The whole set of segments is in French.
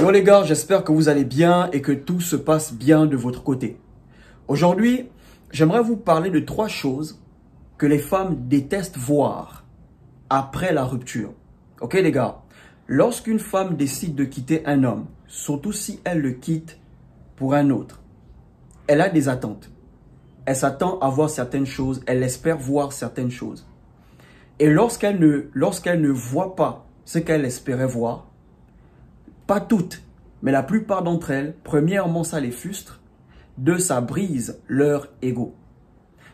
Yo les gars, j'espère que vous allez bien et que tout se passe bien de votre côté. Aujourd'hui, j'aimerais vous parler de 3 choses que les femmes détestent voir après la rupture. Ok les gars, lorsqu'une femme décide de quitter un homme, surtout si elle le quitte pour un autre, elle a des attentes. Elle s'attend à voir certaines choses, elle espère voir certaines choses. Et lorsqu'elle ne voit pas ce qu'elle espérait voir, pas toutes, mais la plupart d'entre elles, premièrement, ça les frustre. 2, ça brise leur ego.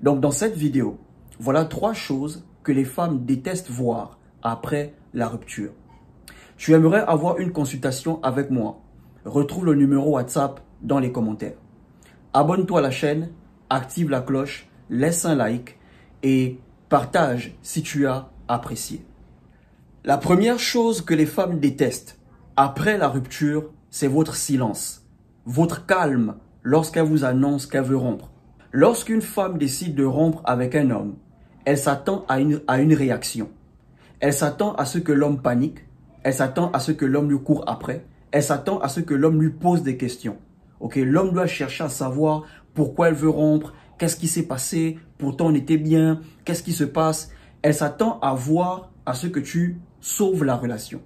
Donc, dans cette vidéo, voilà 3 choses que les femmes détestent voir après la rupture. Tu aimerais avoir une consultation avec moi? Retrouve le numéro WhatsApp dans les commentaires. Abonne-toi à la chaîne, active la cloche, laisse un like et partage si tu as apprécié. La première chose que les femmes détestent après la rupture, c'est votre silence, votre calme lorsqu'elle vous annonce qu'elle veut rompre. Lorsqu'une femme décide de rompre avec un homme, elle s'attend à une réaction. Elle s'attend à ce que l'homme panique, elle s'attend à ce que l'homme lui court après, elle s'attend à ce que l'homme lui pose des questions. Ok, l'homme doit chercher à savoir pourquoi elle veut rompre, qu'est-ce qui s'est passé, pourtant on était bien, qu'est-ce qui se passe. Elle s'attend à voir à ce que tu sauves la relation.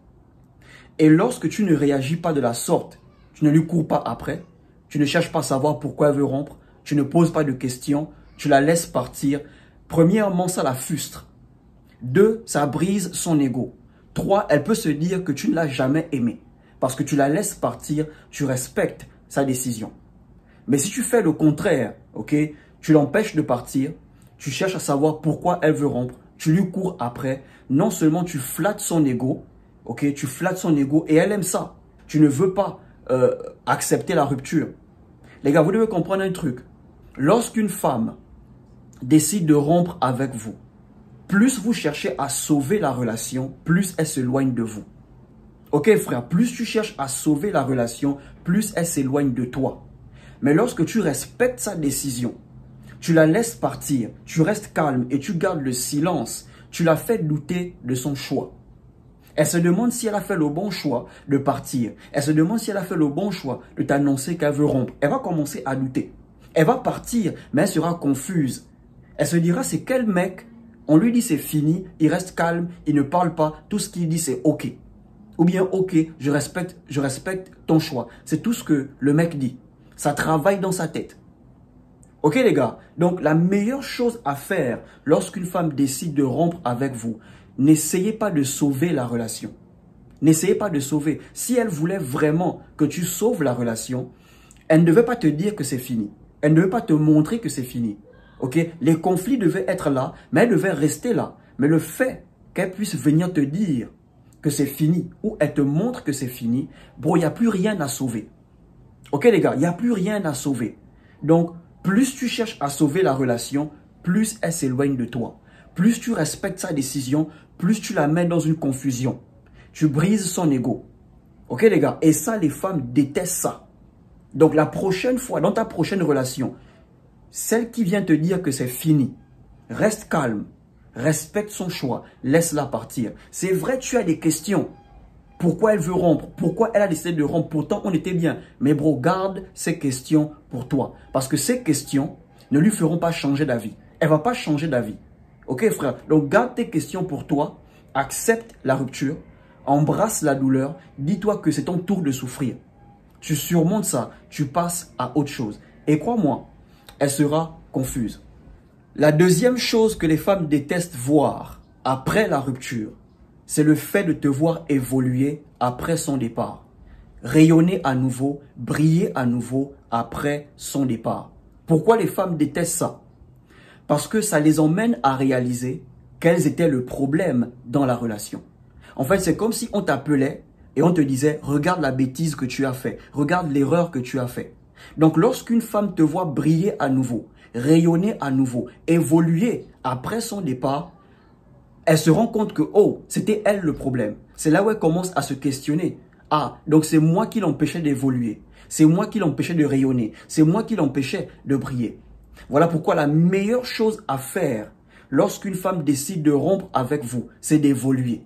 Et lorsque tu ne réagis pas de la sorte, tu ne lui cours pas après, tu ne cherches pas à savoir pourquoi elle veut rompre, tu ne poses pas de questions, tu la laisses partir. Premièrement, ça la frustre. 2, ça brise son ego. 3, elle peut se dire que tu ne l'as jamais aimée. Parce que tu la laisses partir, tu respectes sa décision. Mais si tu fais le contraire, ok, tu l'empêches de partir, tu cherches à savoir pourquoi elle veut rompre, tu lui cours après, non seulement tu flattes son ego, ok, tu flattes son ego et elle aime ça. Tu ne veux pas accepter la rupture. Les gars, vous devez comprendre un truc. Lorsqu'une femme décide de rompre avec vous, plus vous cherchez à sauver la relation, plus elle s'éloigne de vous. Ok frère, plus tu cherches à sauver la relation, plus elle s'éloigne de toi. Mais lorsque tu respectes sa décision, tu la laisses partir, tu restes calme et tu gardes le silence, tu la fais douter de son choix. Elle se demande si elle a fait le bon choix de partir. Elle se demande si elle a fait le bon choix de t'annoncer qu'elle veut rompre. Elle va commencer à douter. Elle va partir, mais elle sera confuse. Elle se dira, c'est quel mec? On lui dit c'est fini, il reste calme, il ne parle pas, tout ce qu'il dit c'est ok. Ou bien ok, je respecte ton choix. C'est tout ce que le mec dit. Ça travaille dans sa tête. Ok les gars, donc la meilleure chose à faire lorsqu'une femme décide de rompre avec vous, n'essayez pas de sauver la relation. N'essayez pas de sauver. Si elle voulait vraiment que tu sauves la relation, elle ne devait pas te dire que c'est fini. Elle ne devait pas te montrer que c'est fini. Ok, les conflits devaient être là, mais elle devait rester là. Mais le fait qu'elle puisse venir te dire que c'est fini ou elle te montre que c'est fini, bro, il n'y a plus rien à sauver. Ok les gars, il n'y a plus rien à sauver. Donc, plus tu cherches à sauver la relation, plus elle s'éloigne de toi. Plus tu respectes sa décision, plus tu la mets dans une confusion. Tu brises son ego. Ok les gars, et ça, les femmes détestent ça. Donc la prochaine fois, dans ta prochaine relation, celle qui vient te dire que c'est fini, reste calme, respecte son choix, laisse-la partir. C'est vrai, tu as des questions. Pourquoi elle veut rompre? Pourquoi elle a décidé de rompre? Pourtant, on était bien. Mais bro, garde ces questions pour toi. Parce que ces questions ne lui feront pas changer d'avis. Elle ne va pas changer d'avis. Ok frère? Donc garde tes questions pour toi. Accepte la rupture. Embrasse la douleur. Dis-toi que c'est ton tour de souffrir. Tu surmontes ça. Tu passes à autre chose. Et crois-moi, elle sera confuse. La deuxième chose que les femmes détestent voir après la rupture, c'est le fait de te voir évoluer après son départ. Rayonner à nouveau, briller à nouveau après son départ. Pourquoi les femmes détestent ça? Parce que ça les emmène à réaliser quels étaient le problème dans la relation. En fait, c'est comme si on t'appelait et on te disait, regarde la bêtise que tu as fait, regarde l'erreur que tu as fait. Donc, lorsqu'une femme te voit briller à nouveau, rayonner à nouveau, évoluer après son départ, elle se rend compte que, oh, c'était elle le problème. C'est là où elle commence à se questionner. Ah, donc c'est moi qui l'empêchais d'évoluer. C'est moi qui l'empêchais de rayonner. C'est moi qui l'empêchais de briller. Voilà pourquoi la meilleure chose à faire lorsqu'une femme décide de rompre avec vous, c'est d'évoluer.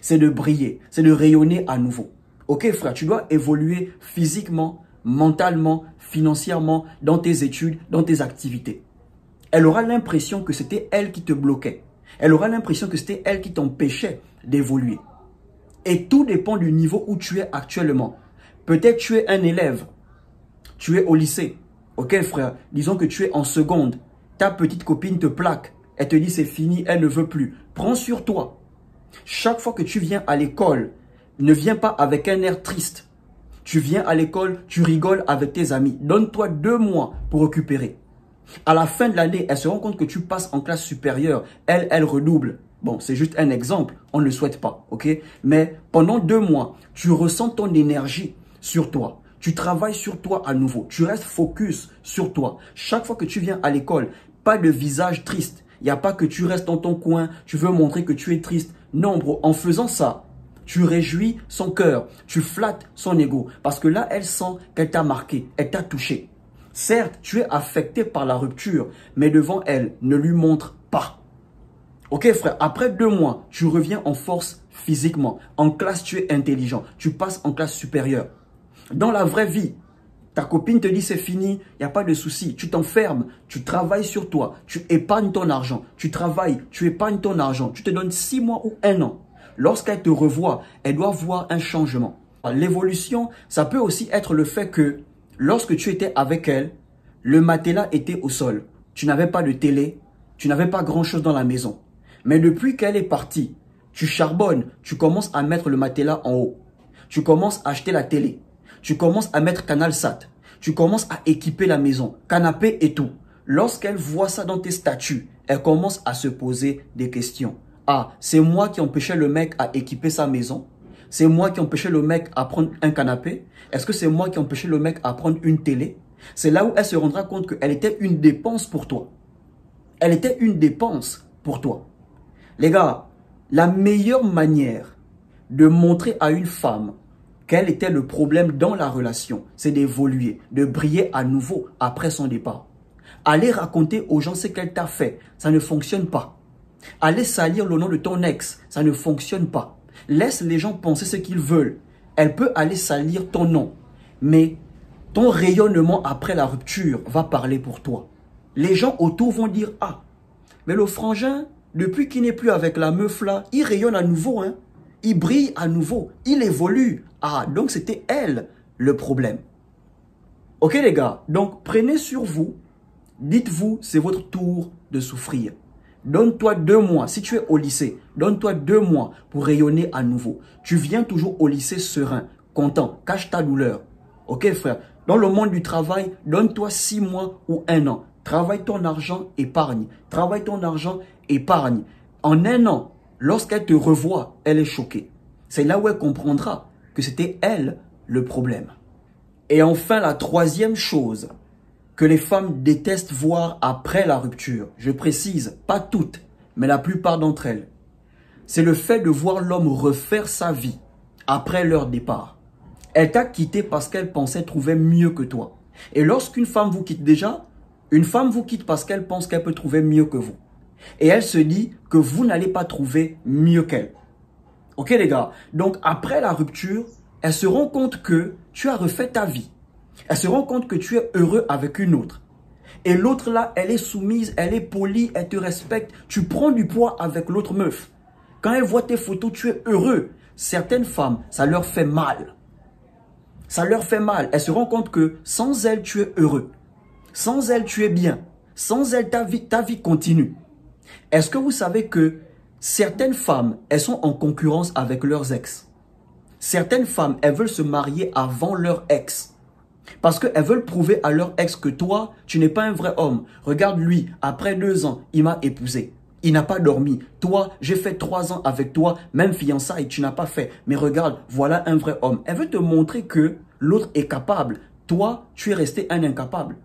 C'est de briller. C'est de rayonner à nouveau. Ok frère, tu dois évoluer physiquement, mentalement, financièrement, dans tes études, dans tes activités. Elle aura l'impression que c'était elle qui te bloquait. Elle aura l'impression que c'était elle qui t'empêchait d'évoluer. Et tout dépend du niveau où tu es actuellement. Peut-être tu es un élève, tu es au lycée. Ok frère, disons que tu es en seconde. Ta petite copine te plaque. Elle te dit c'est fini, elle ne veut plus. Prends sur toi. Chaque fois que tu viens à l'école, ne viens pas avec un air triste. Tu viens à l'école, tu rigoles avec tes amis. Donne-toi 2 mois pour récupérer. À la fin de l'année, elle se rend compte que tu passes en classe supérieure. Elle redouble. Bon, c'est juste un exemple. On ne le souhaite pas, ok? Mais pendant 2 mois, tu ressens ton énergie sur toi. Tu travailles sur toi à nouveau. Tu restes focus sur toi. Chaque fois que tu viens à l'école, pas de visage triste. Il n'y a pas que tu restes dans ton coin, tu veux montrer que tu es triste. Non, bro, en faisant ça, tu réjouis son cœur, tu flattes son ego. Parce que là, elle sent qu'elle t'a marqué, elle t'a touché. Certes, tu es affecté par la rupture, mais devant elle, ne lui montre pas. Ok frère, après 2 mois, tu reviens en force physiquement. En classe, tu es intelligent, tu passes en classe supérieure. Dans la vraie vie, ta copine te dit c'est fini, il n'y a pas de souci. Tu t'enfermes, tu travailles sur toi, tu épargnes ton argent. Tu travailles, tu épargnes ton argent. Tu te donnes 6 mois ou 1 an. Lorsqu'elle te revoit, elle doit voir un changement. L'évolution, ça peut aussi être le fait que lorsque tu étais avec elle, le matelas était au sol. Tu n'avais pas de télé, tu n'avais pas grand-chose dans la maison. Mais depuis qu'elle est partie, tu charbonnes, tu commences à mettre le matelas en haut. Tu commences à acheter la télé. Tu commences à mettre CanalSat. Tu commences à équiper la maison, canapé et tout. Lorsqu'elle voit ça dans tes statuts, elle commence à se poser des questions. Ah, c'est moi qui empêchais le mec à équiper sa maison? C'est moi qui empêchais le mec à prendre un canapé? Est-ce que c'est moi qui empêchais le mec à prendre une télé? C'est là où elle se rendra compte qu'elle était une dépense pour toi. Elle était une dépense pour toi. Les gars, la meilleure manière de montrer à une femme quel était le problème dans la relation, c'est d'évoluer, de briller à nouveau après son départ. Aller raconter aux gens ce qu'elle t'a fait, ça ne fonctionne pas. Aller salir le nom de ton ex, ça ne fonctionne pas. Laisse les gens penser ce qu'ils veulent. Elle peut aller salir ton nom, mais ton rayonnement après la rupture va parler pour toi. Les gens autour vont dire « Ah, mais le frangin, depuis qu'il n'est plus avec la meuf là, il rayonne à nouveau, hein. Il brille à nouveau, il évolue. Ah, donc c'était elle le problème. » Ok les gars, donc prenez sur vous, dites-vous c'est votre tour de souffrir. Donne-toi 2 mois, si tu es au lycée, donne-toi 2 mois pour rayonner à nouveau. Tu viens toujours au lycée serein, content, cache ta douleur. Ok frère, dans le monde du travail, donne-toi 6 mois ou 1 an. Travaille ton argent, épargne. Travaille ton argent, épargne. En 1 an, lorsqu'elle te revoit, elle est choquée. C'est là où elle comprendra que c'était elle le problème. Et enfin, la 3e chose que les femmes détestent voir après la rupture, je précise, pas toutes, mais la plupart d'entre elles, c'est le fait de voir l'homme refaire sa vie après leur départ. Elle t'a quitté parce qu'elle pensait trouver mieux que toi. Et lorsqu'une femme vous quitte déjà, une femme vous quitte parce qu'elle pense qu'elle peut trouver mieux que vous. Et elle se dit que vous n'allez pas trouver mieux qu'elle. Ok les gars, donc après la rupture, elle se rend compte que tu as refait ta vie. Elle se rend compte que tu es heureux avec une autre. Et l'autre là, elle est soumise, elle est polie, elle te respecte. Tu prends du poids avec l'autre meuf. Quand elle voit tes photos, tu es heureux. Certaines femmes, ça leur fait mal. Ça leur fait mal. Elles se rendent compte que sans elle, tu es heureux. Sans elle, tu es bien. Sans elle, ta vie continue. Est-ce que vous savez que certaines femmes, elles sont en concurrence avec leurs ex? Certaines femmes, elles veulent se marier avant leur ex. Parce qu'elles veulent prouver à leur ex que toi, tu n'es pas un vrai homme. Regarde lui, après 2 ans, il m'a épousé. Il n'a pas dormi. Toi, j'ai fait 3 ans avec toi, même fiançailles, tu n'as pas fait. Mais regarde, voilà un vrai homme. Elle veut te montrer que l'autre est capable. Toi, tu es resté un incapable.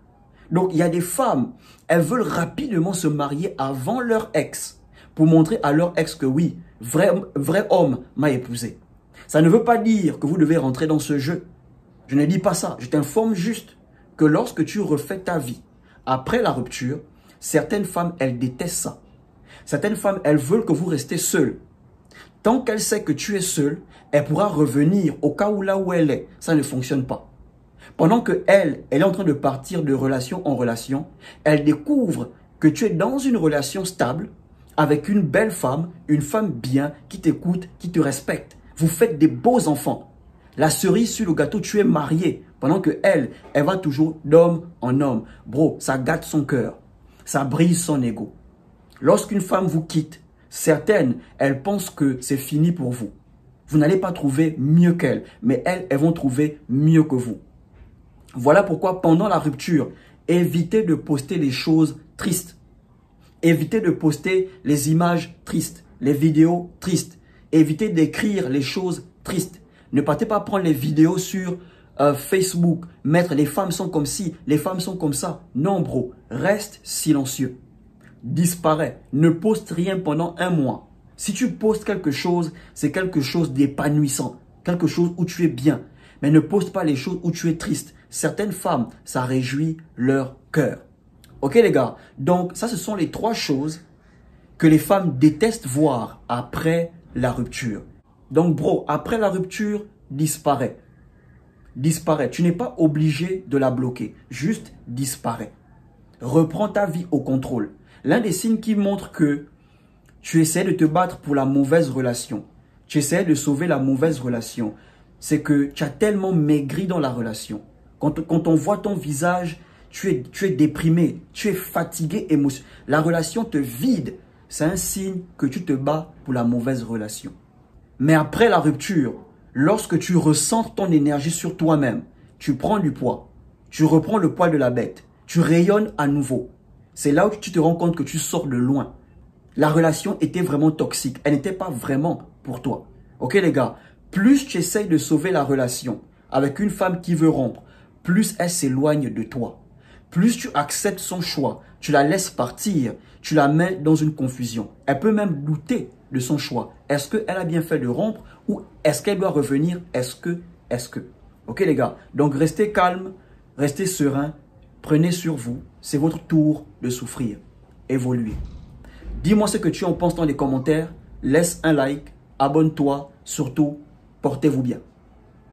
Donc, il y a des femmes, elles veulent rapidement se marier avant leur ex pour montrer à leur ex que oui, vrai homme m'a épousé. Ça ne veut pas dire que vous devez rentrer dans ce jeu. Je ne dis pas ça. Je t'informe juste que lorsque tu refais ta vie après la rupture, certaines femmes, elles détestent ça. Certaines femmes, elles veulent que vous restez seuls. Tant qu'elle sait que tu es seul, elle pourra revenir au cas où là où elle est. Ça ne fonctionne pas. Pendant que elle est en train de partir de relation en relation, elle découvre que tu es dans une relation stable avec une belle femme, une femme bien, qui t'écoute, qui te respecte. Vous faites des beaux enfants. La cerise sur le gâteau, tu es marié. Pendant que elle va toujours d'homme en homme. Bro, ça gâte son cœur. Ça brise son ego. Lorsqu'une femme vous quitte, certaines, elles pensent que c'est fini pour vous. Vous n'allez pas trouver mieux qu'elles, mais elles vont trouver mieux que vous. Voilà pourquoi pendant la rupture, évitez de poster les choses tristes. Évitez de poster les images tristes, les vidéos tristes. Évitez d'écrire les choses tristes. Ne partez pas prendre les vidéos sur Facebook, mettre les femmes sont comme ci, les femmes sont comme ça. Non bro, reste silencieux. Disparaît. Ne poste rien pendant un mois. Si tu postes quelque chose, c'est quelque chose d'épanouissant. Quelque chose où tu es bien. Mais ne poste pas les choses où tu es triste. Certaines femmes, ça réjouit leur cœur. Ok les gars? Donc ça, ce sont les 3 choses que les femmes détestent voir après la rupture. Donc bro, après la rupture, disparaît. Disparaît. Tu n'es pas obligé de la bloquer. Juste disparaît. Reprends ta vie au contrôle. L'un des signes qui montre que tu essaies de te battre pour la mauvaise relation, tu essaies de sauver la mauvaise relation, c'est que tu as tellement maigri dans la relation. Quand on voit ton visage, tu es déprimé, tu es fatigué émotionnellement. La relation te vide. C'est un signe que tu te bats pour la mauvaise relation. Mais après la rupture, lorsque tu ressens ton énergie sur toi-même, tu prends du poids, tu reprends le poids de la bête, tu rayonnes à nouveau. C'est là où tu te rends compte que tu sors de loin. La relation était vraiment toxique. Elle n'était pas vraiment pour toi. Ok les gars, plus tu essayes de sauver la relation avec une femme qui veut rompre, plus elle s'éloigne de toi. Plus tu acceptes son choix, tu la laisses partir, tu la mets dans une confusion. Elle peut même douter de son choix. Est-ce qu'elle a bien fait de rompre ou est-ce qu'elle doit revenir? Est-ce que? Ok les gars, donc restez calme, restez serein, prenez sur vous. C'est votre tour de souffrir. Évoluez. Dis-moi ce que tu en penses dans les commentaires. Laisse un like, abonne-toi, surtout, portez-vous bien.